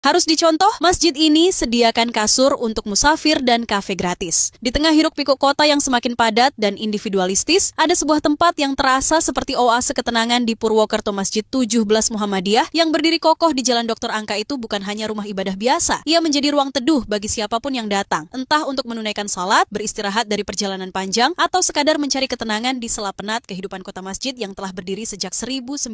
Harus dicontoh, masjid ini sediakan kasur untuk musafir dan kafe gratis. Di tengah hiruk-pikuk kota yang semakin padat dan individualistis, ada sebuah tempat yang terasa seperti oase ketenangan di Purwokerto. Masjid 17 Muhammadiyah yang berdiri kokoh di Jalan Dr. Angka itu bukan hanya rumah ibadah biasa. Ia menjadi ruang teduh bagi siapapun yang datang, entah untuk menunaikan salat, beristirahat dari perjalanan panjang, atau sekadar mencari ketenangan di sela penat kehidupan kota. Masjid yang telah berdiri sejak 1956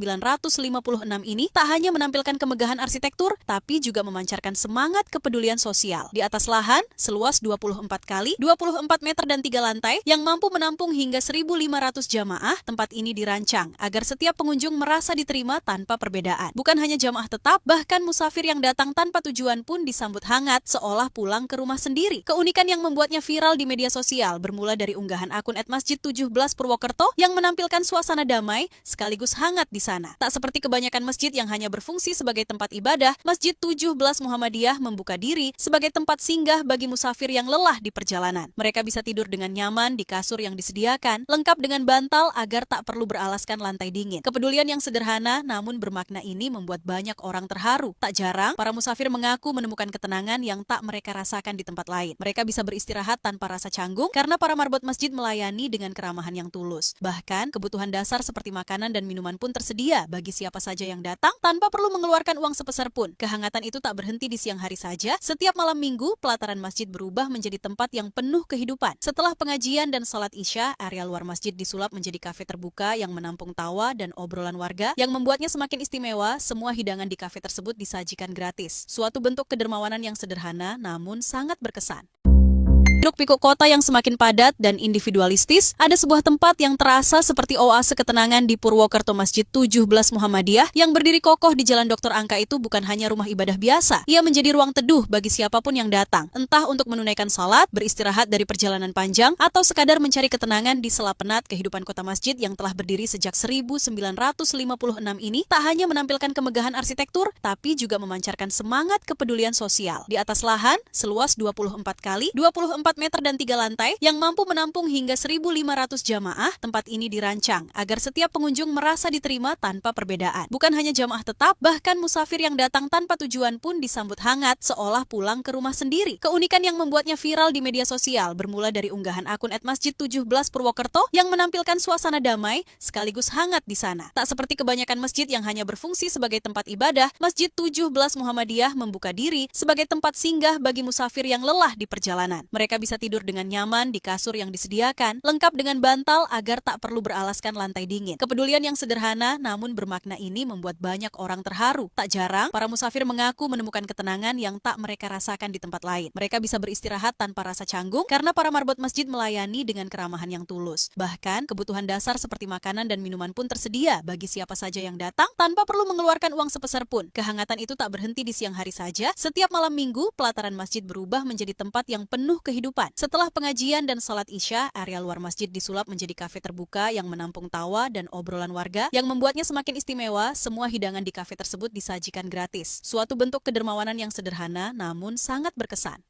ini tak hanya menampilkan kemegahan arsitektur, tapi juga memancarkan semangat kepedulian sosial. Di atas lahan seluas 24 kali 24 meter dan 3 lantai yang mampu menampung hingga 1.500 jamaah, tempat ini dirancang agar setiap pengunjung merasa diterima tanpa perbedaan. Bukan hanya jamaah tetap, bahkan musafir yang datang tanpa tujuan pun disambut hangat seolah pulang ke rumah sendiri. Keunikan yang membuatnya viral di media sosial bermula dari unggahan akun @masjid17 Purwokerto yang menampilkan suasana damai sekaligus hangat di sana. Tak seperti kebanyakan masjid yang hanya berfungsi sebagai tempat ibadah, Masjid 17 Muhammadiyah membuka diri sebagai tempat singgah bagi musafir yang lelah di perjalanan. Mereka bisa tidur dengan nyaman di kasur yang disediakan, lengkap dengan bantal agar tak perlu beralaskan lantai dingin. Kepedulian yang sederhana namun bermakna ini membuat banyak orang terharu. Tak jarang, para musafir mengaku menemukan ketenangan yang tak mereka rasakan di tempat lain. Mereka bisa beristirahat tanpa rasa canggung karena para marbot masjid melayani dengan keramahan yang tulus. Bahkan, kebutuhan dasar seperti makanan dan minuman pun tersedia bagi siapa saja yang datang tanpa perlu mengeluarkan uang sepeser pun. Kehangatan itu tak berhenti di siang hari saja. Setiap malam minggu, pelataran masjid berubah menjadi tempat yang penuh kehidupan. Setelah pengajian dan salat isya, area luar masjid disulap menjadi kafe terbuka yang menampung tawa dan obrolan warga yang membuatnya semakin istimewa. Semua hidangan di kafe tersebut disajikan gratis. Suatu bentuk kedermawanan yang sederhana namun sangat berkesan. Hiruk-pikuk kota yang semakin padat dan individualistis, ada sebuah tempat yang terasa seperti oase ketenangan di Purwokerto. Masjid 17 Muhammadiyah yang berdiri kokoh di Jalan Dr. Angka itu bukan hanya rumah ibadah biasa. Ia menjadi ruang teduh bagi siapapun yang datang, entah untuk menunaikan salat, beristirahat dari perjalanan panjang, atau sekadar mencari ketenangan di sela penat kehidupan kota. Masjid yang telah berdiri sejak 1956 ini tak hanya menampilkan kemegahan arsitektur, tapi juga memancarkan semangat kepedulian sosial. Di atas lahan seluas 24 kali 24 meter dan 3 lantai yang mampu menampung hingga 1.500 jamaah, tempat ini dirancang agar setiap pengunjung merasa diterima tanpa perbedaan. Bukan hanya jamaah tetap, bahkan musafir yang datang tanpa tujuan pun disambut hangat seolah pulang ke rumah sendiri. Keunikan yang membuatnya viral di media sosial bermula dari unggahan akun @masjid17 Purwokerto yang menampilkan suasana damai sekaligus hangat di sana. Tak seperti kebanyakan masjid yang hanya berfungsi sebagai tempat ibadah, Masjid 17 Muhammadiyah membuka diri sebagai tempat singgah bagi musafir yang lelah di perjalanan. Mereka bisa tidur dengan nyaman di kasur yang disediakan, lengkap dengan bantal agar tak perlu beralaskan lantai dingin. Kepedulian yang sederhana namun bermakna ini membuat banyak orang terharu. Tak jarang, para musafir mengaku menemukan ketenangan yang tak mereka rasakan di tempat lain. Mereka bisa beristirahat tanpa rasa canggung karena para marbot masjid melayani dengan keramahan yang tulus. Bahkan, kebutuhan dasar seperti makanan dan minuman pun tersedia bagi siapa saja yang datang tanpa perlu mengeluarkan uang sepeser pun. Kehangatan itu tak berhenti di siang hari saja. Setiap malam minggu, pelataran masjid berubah menjadi tempat yang penuh kehidupan. Setelah pengajian dan salat isya, area luar masjid disulap menjadi kafe terbuka yang menampung tawa dan obrolan warga yang membuatnya semakin istimewa. Semua hidangan di kafe tersebut disajikan gratis. Suatu bentuk kedermawanan yang sederhana namun sangat berkesan.